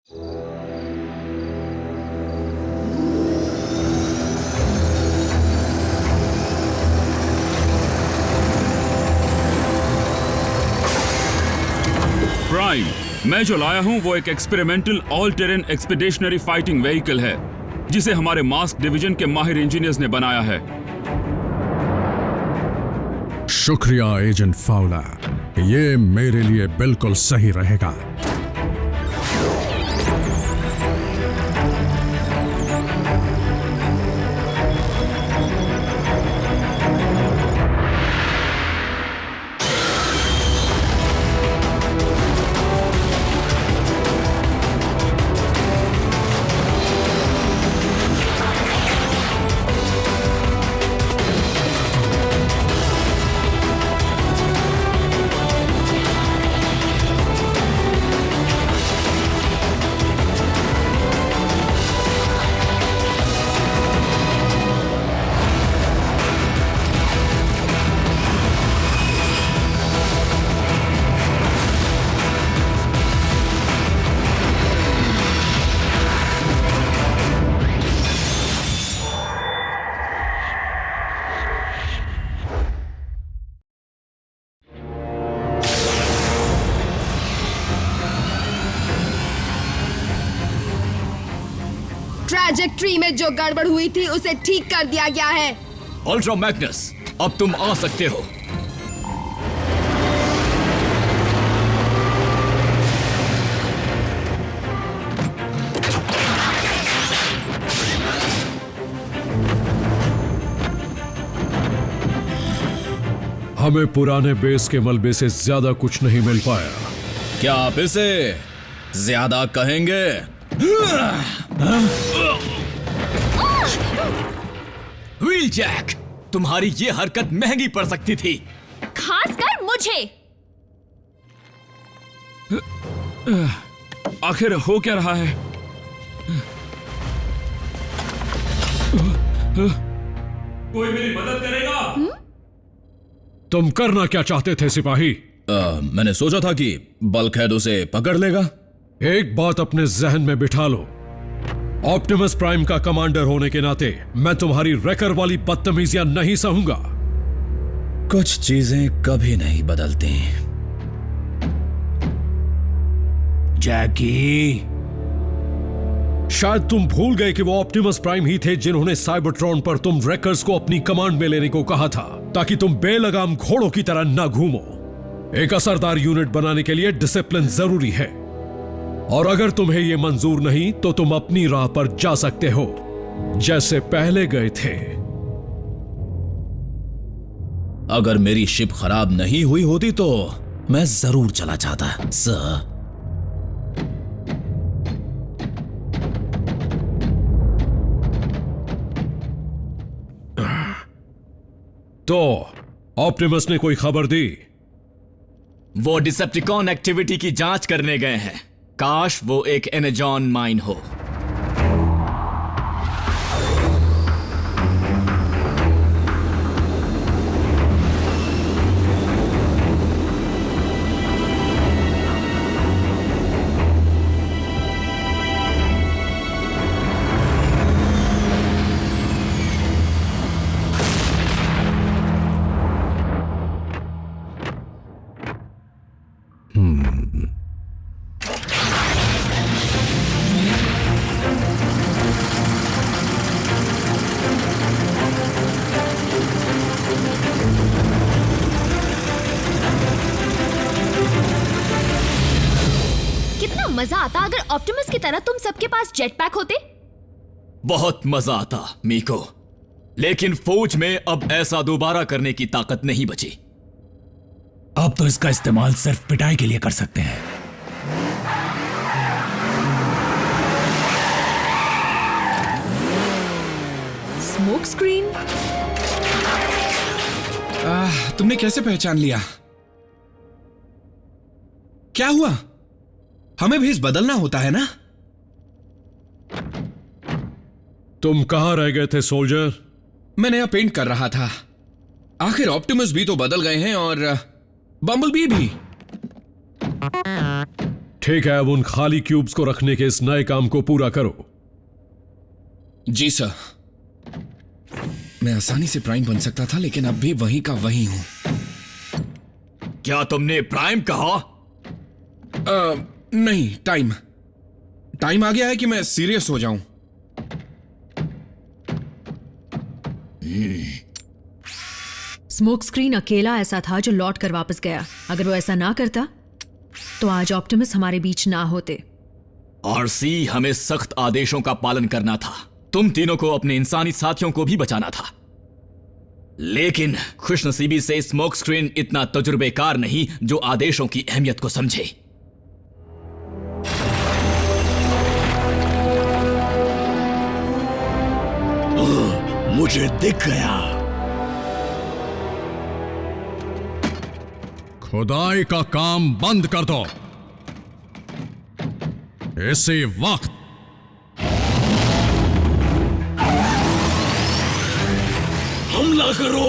Prime, मैं जो लाया हूं वो एक experimental all terrain expeditionary fighting vehicle है जिसे हमारे मास्क डिवीजन के माहिर इंजीनियर्स ने बनाया है। शुक्रिया एजेंट फाउलर, ये मेरे लिए बिल्कुल सही रहेगा। ट्रैजेक्टरी में जो गड़बड़ हुई थी उसे ठीक कर दिया गया है। अल्ट्रा मैग्नस, अब तुम आ सकते हो। हमें पुराने बेस के मलबे से ज्यादा कुछ नहीं मिल पाया। क्या आप इसे ज्यादा कहेंगे? व्हील जैक, तुम्हारी ये हरकत महंगी पड़ सकती थी, खासकर मुझे। आखिर हो क्या रहा है? कोई मेरी मदद करेगा? तुम करना क्या चाहते थे सिपाही? मैंने सोचा था कि बल्कहेड उसे पकड़ लेगा। एक बात अपने जहन में बिठा लो, ऑप्टिमस प्राइम का कमांडर होने के नाते मैं तुम्हारी रेकर वाली बदतमीजियां नहीं सहूंगा। कुछ चीजें कभी नहीं बदलती। जैकी, शायद तुम भूल गए कि वो ऑप्टिमस प्राइम ही थे जिन्होंने साइबरट्रॉन पर तुम रेकर्स को अपनी कमांड में लेने को कहा था ताकि तुम बेलगाम घोड़ों की तरह न घूमो। एक असरदार यूनिट बनाने के लिए डिसिप्लिन जरूरी है, और अगर तुम्हें यह मंजूर नहीं तो तुम अपनी राह पर जा सकते हो जैसे पहले गए थे। अगर मेरी शिप खराब नहीं हुई होती तो मैं जरूर चला जाता सर। तो ऑप्टिमस ने कोई खबर दी? वो डिसेप्टिकॉन एक्टिविटी की जांच करने गए हैं। काश वो एक एनेजॉन माइन हो। मजा आता अगर ऑप्टिमस की तरह तुम सबके पास जेट पैक होते। बहुत मजा आता मीको, लेकिन फौज में अब ऐसा दोबारा करने की ताकत नहीं बची। अब तो इसका इस्तेमाल सिर्फ पिटाई के लिए कर सकते हैं। Smoke screen? तुमने कैसे पहचान लिया? क्या हुआ? हमें भेस बदलना होता है ना? तुम कहां रह गए थे सोल्जर? मैं नया पेंट कर रहा था। आखिर ऑप्टिमस भी तो बदल गए हैं और बम्बलबी भी। ठीक है, अब उन खाली क्यूब्स को रखने के इस नए काम को पूरा करो। जी सर। मैं आसानी से प्राइम बन सकता था, लेकिन अब भी वहीं का वहीं हूं। क्या तुमने प्राइम कहा? नहीं, टाइम आ गया है कि मैं सीरियस हो जाऊं। स्मोक स्क्रीन अकेला ऐसा था जो लौट कर वापस गया। अगर वो ऐसा ना करता तो आज ऑप्टिमस हमारे बीच ना होते। आरसी, हमें सख्त आदेशों का पालन करना था। तुम तीनों को अपने इंसानी साथियों को भी बचाना था। लेकिन खुशनसीबी से स्मोक स्क्रीन इतना तजुर्बेकार नहीं जो आदेशों की अहमियत को समझे। मुझे दिख गया। खुदाई का काम बंद कर दो इसी वक्त। हमला करो।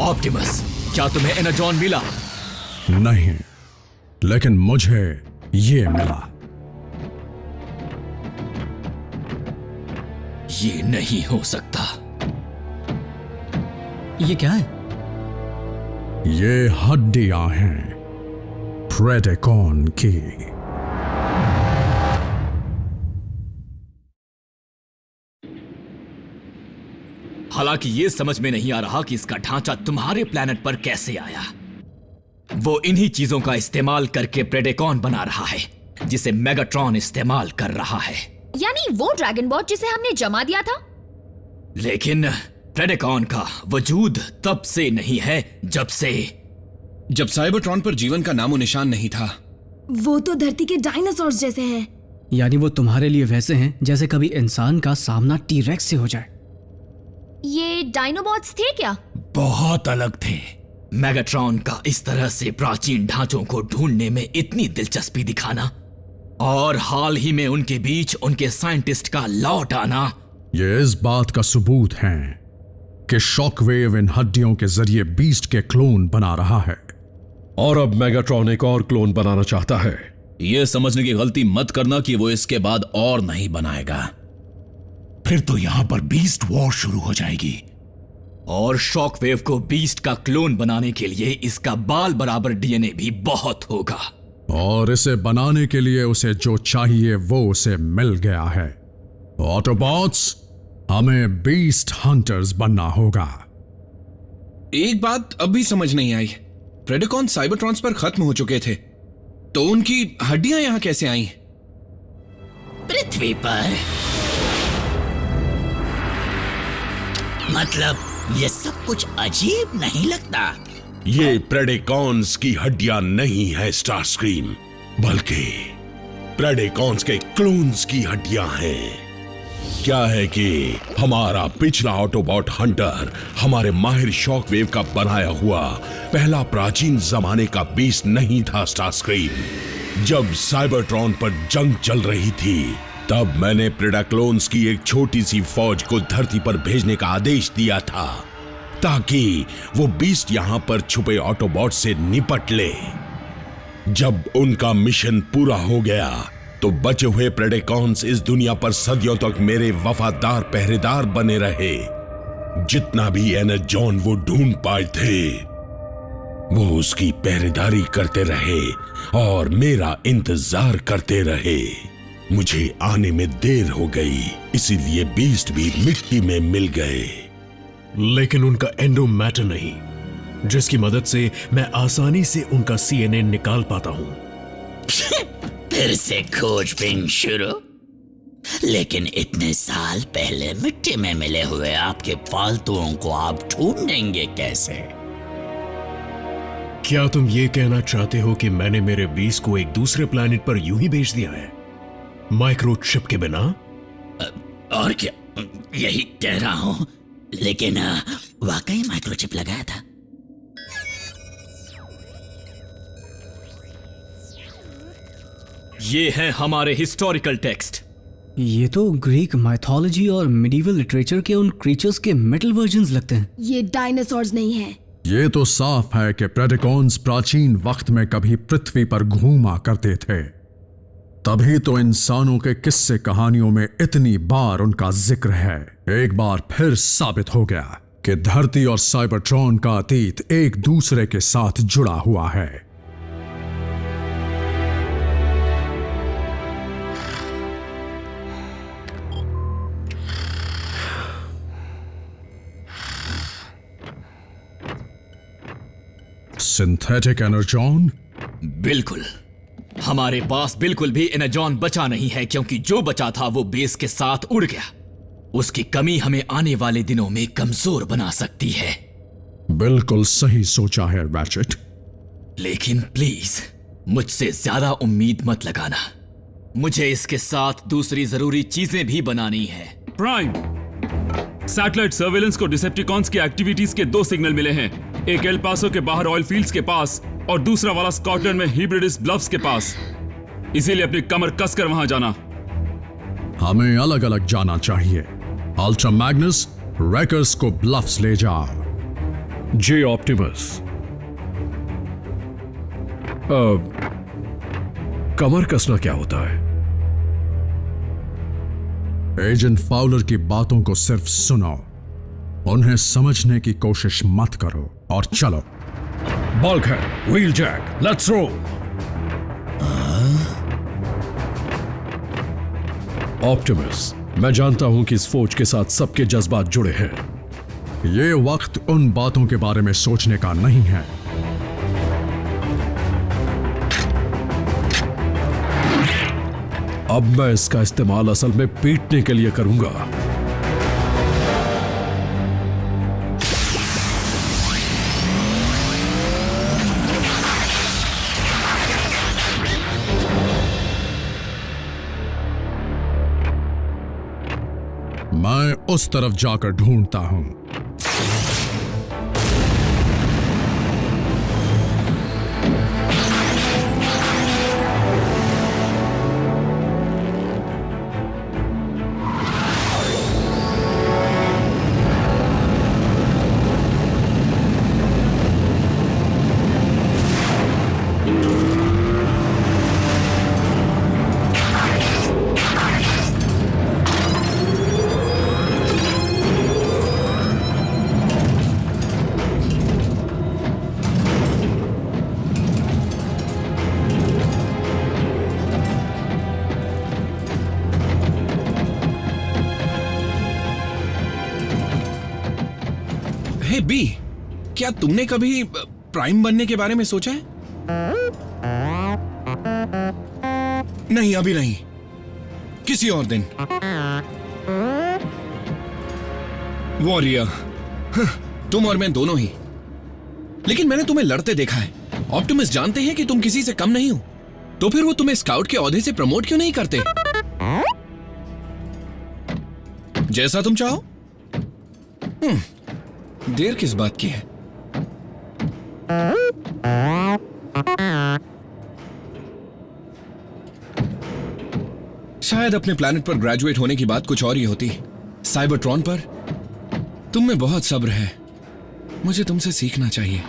ऑप्टिमस, क्या तुम्हें एनर्जॉन मिला? नहीं, लेकिन मुझे ये मिला। ये नहीं हो सकता। ये क्या है? ये हड्डियां हैं प्रेडेकॉन की। हालांकि यह समझ में नहीं आ रहा कि इसका ढांचा तुम्हारे प्लेनेट पर कैसे आया। वो इन्हीं चीजों का इस्तेमाल करके प्रेडेकॉन बना रहा है जिसे मेगाट्रॉन इस्तेमाल कर रहा है। यानी वो ड्रैगन बॉट जिसे हमने जमा दिया था। लेकिन प्रेडेकॉन का वजूद तब से नहीं है जब साइबरट्रॉन पर जीवन का नामो निशान नहीं था। वो तो धरती के डायनासोर्स जैसे हैं। यानी वो तुम्हारे लिए वैसे हैं जैसे कभी इंसान का सामना टी-रेक्स से हो जाए। ये डायनोबॉट्स थे क्या? बहुत अलग थे। मेगाट्रॉन का इस तरह से प्राचीन ढांचों को ढूंढने में इतनी दिलचस्पी दिखाना और हाल ही में उनके बीच उनके साइंटिस्ट का लौट आना, ये इस बात का सबूत है कि शॉकवेव इन हड्डियों के जरिए बीस्ट के क्लोन बना रहा है और अब मेगाट्रॉन एक और क्लोन बनाना चाहता है। यह समझने की गलती मत करना कि वो इसके बाद और नहीं बनाएगा। फिर तो यहां पर बीस्ट वॉर शुरू हो जाएगी। और शॉकवेव को बीस्ट का क्लोन बनाने के लिए इसका बाल बराबर डीएनए भी बहुत होगा। और इसे बनाने के लिए उसे जो चाहिए वो उसे मिल गया है। ऑटोबॉट्स, हमें बीस्ट हंटर्स बनना होगा। एक बात अब भी समझ नहीं आई। प्रेडेकॉन साइबरट्रॉन्स पर खत्म हो चुके थे, तो उनकी हड्डियां यहां कैसे आईं? पृथ्वी पर। मतलब ये सब कुछ अजीब नहीं लगता? ये प्रेडेकॉन्स की हड्डियां नहीं है स्टारस्क्रीम, बल्कि प्रेडेकॉन्स के क्लोन्स की हड्डियां हैं। क्या है कि हमारा पिछला ऑटोबॉट हंटर हमारे माहिर शॉकवेव का बनाया हुआ पहला प्राचीन जमाने का बीस्ट नहीं था स्टारस्क्रीम। जब साइबरट्रॉन पर जंग चल रही थी तब मैंने प्रेडाक्लोन्स की एक छोटी सी फौज को धरती पर भेजने का आदेश दिया था ताकि वो बीस्ट यहां पर छुपे ऑटोबॉट से निपट ले। जब उनका मिशन पूरा हो गया तो बचे हुए प्रेडेकॉन्स इस दुनिया पर सदियों तक मेरे वफादार पहरेदार बने रहे। जितना भी एनर्जॉन वो ढूंढ पाए थे वो उसकी पहरेदारी करते रहे और मेरा इंतजार करते रहे। मुझे आने में देर हो गई, इसीलिए बीस्ट भी मिट्टी में मिल गए। लेकिन उनका एंडो मैटर नहीं, जिसकी मदद से मैं आसानी से उनका सीएनए निकाल पाता हूं। फिर से खोजबीन शुरू। लेकिन इतने साल पहले मिट्टी में मिले हुए आपके फालतुओं को आप ढूंढेंगे कैसे? क्या तुम ये कहना चाहते हो कि मैंने मेरे बीस को एक दूसरे प्लैनेट पर यूं ही भेज दिया है, माइक्रोचिप के बिना? और क्या, यही कह रहा हूं। लेकिन वाकई माइक्रोचिप लगाया था। ये हैं हमारे हिस्टोरिकल टेक्स्ट। ये तो ग्रीक माइथोलॉजी और मिडिवल लिटरेचर के उन क्रीचर्स के मेटल वर्जन्स लगते हैं। ये डायनासोर्स नहीं है। ये तो साफ है कि प्रेडिकॉन्स प्राचीन वक्त में कभी पृथ्वी पर घूमा करते थे, तभी तो इंसानों के किस्से कहानियों में इतनी बार उनका जिक्र है। एक बार फिर साबित हो गया कि धरती और साइबरट्रॉन का अतीत एक दूसरे के साथ जुड़ा हुआ है। Synthetic Energon? बिल्कुल। हमारे पास बिल्कुल भी एनर्जॉन बचा नहीं है, क्योंकि जो बचा था वो बेस के साथ उड़ गया। उसकी कमी हमें आने वाले दिनों में कमजोर बना सकती है। बिल्कुल सही सोचा है रैचेट। लेकिन प्लीज मुझसे ज्यादा उम्मीद मत लगाना। मुझे इसके साथ दूसरी जरूरी चीजें भी बनानी है। प्राइम, सैटेलाइट सर्वेलेंस को डिसेप्टिकॉन्स की एक्टिविटीज के 2 सिग्नल मिले हैं। एक एल पासो के बाहर ऑयल फील्ड्स के पास और दूसरा वाला स्कॉटलैंड में हिब्रिडिस ब्लफ्स के पास। इसीलिए अपनी कमर कसकर वहां जाना। हमें अलग अलग जाना चाहिए। अल्ट्रा मैग्नस, रैकर्स को ब्लफ्स ले जाओ। जे ऑप्टिमस, कमर कसना क्या होता है? एजेंट फाउलर की बातों को सिर्फ सुनो, उन्हें समझने की कोशिश मत करो और चलो। Bulkhead, Wheeljack, let's roll. Optimus, मैं जानता हूं कि इस फौज के साथ सबके जज्बात जुड़े हैं। ये वक्त उन बातों के बारे में सोचने का नहीं है। अब मैं इसका इस्तेमाल असल में पीटने के लिए करूंगा। मैं उस तरफ जाकर ढूंढता हूं। हे बी, क्या तुमने कभी प्राइम बनने के बारे में सोचा है? नहीं, अभी नहीं, किसी और दिन। वॉरियर, तुम और मैं दोनों ही। लेकिन मैंने तुम्हें लड़ते देखा है। ऑप्टिमस जानते हैं कि तुम किसी से कम नहीं हो, तो फिर वो तुम्हें स्काउट के ओहदे से प्रमोट क्यों नहीं करते? जैसा तुम चाहो। देर किस बात की है? शायद अपने प्लैनेट पर ग्रेजुएट होने की बात कुछ और ही होती। साइबरट्रॉन पर तुम में बहुत सब्र है, मुझे तुमसे सीखना चाहिए।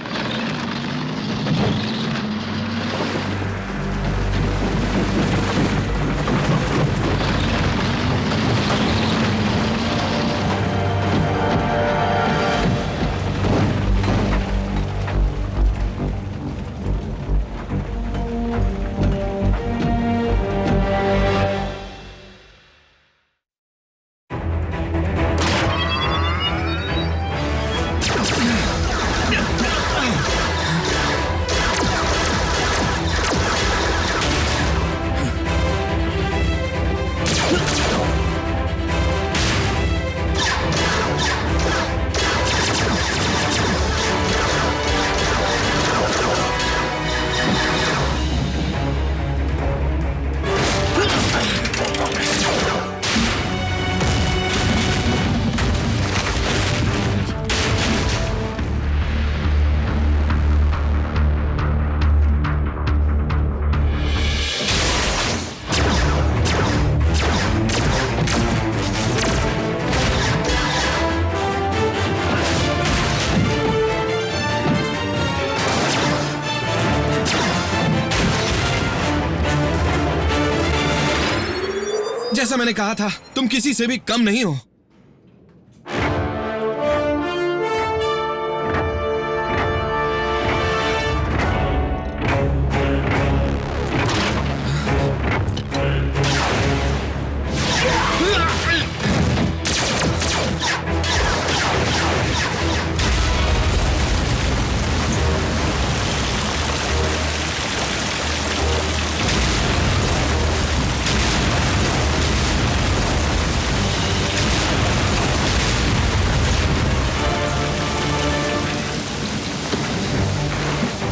जैसा मैंने कहा था, तुम किसी से भी कम नहीं हो।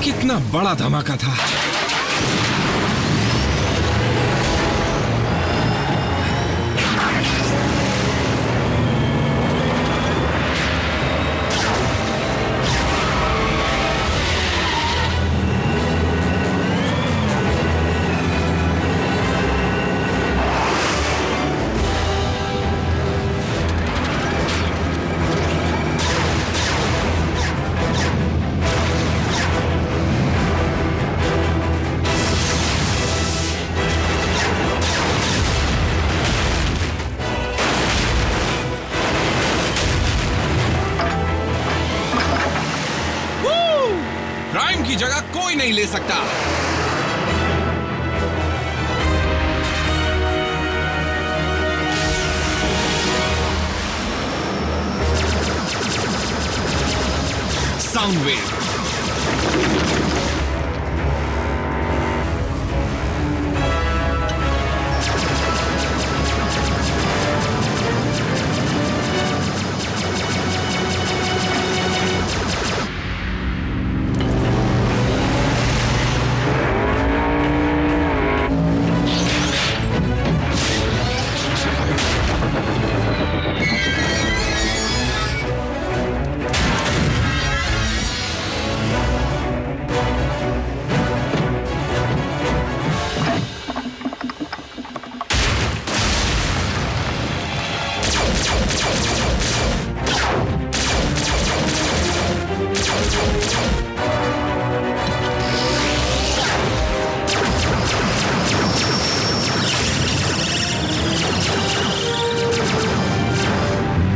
कितना बड़ा धमाका था। प्राइम की जगह कोई नहीं ले सकता। Sound wave.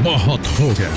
बहुत हो गया।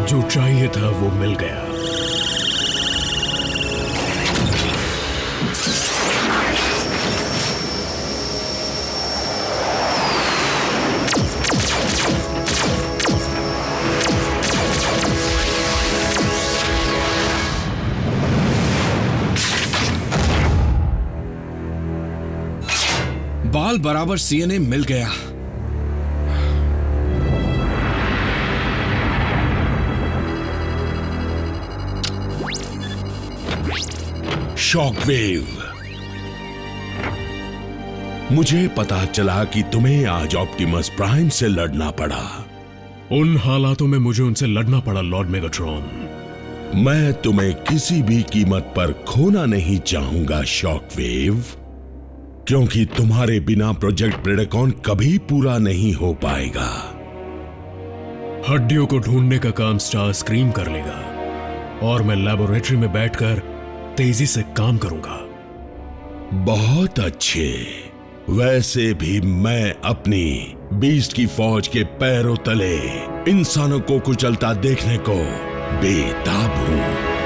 जो चाहिए था वो मिल गया। बाल बराबर सीएनए मिल गया। शॉकवेव। मुझे पता चला कि तुम्हें आज ऑप्टिमस प्राइम से लड़ना पड़ा। उन हालातों में मुझे उनसे लड़ना पड़ा लॉर्ड मेगाट्रॉन। मैं तुम्हें किसी भी कीमत पर खोना नहीं चाहूंगा शॉकवेव, क्योंकि तुम्हारे बिना प्रोजेक्ट प्रेडेकॉन कभी पूरा नहीं हो पाएगा। हड्डियों को ढूंढने का काम स्टार स्क्रीम कर लेगा और मैं लेबोरेटरी में बैठकर तेजी से काम करूंगा। बहुत अच्छे। वैसे भी मैं अपनी बीस्ट की फौज के पैरों तले इंसानों को कुचलता देखने को बेताब हूं।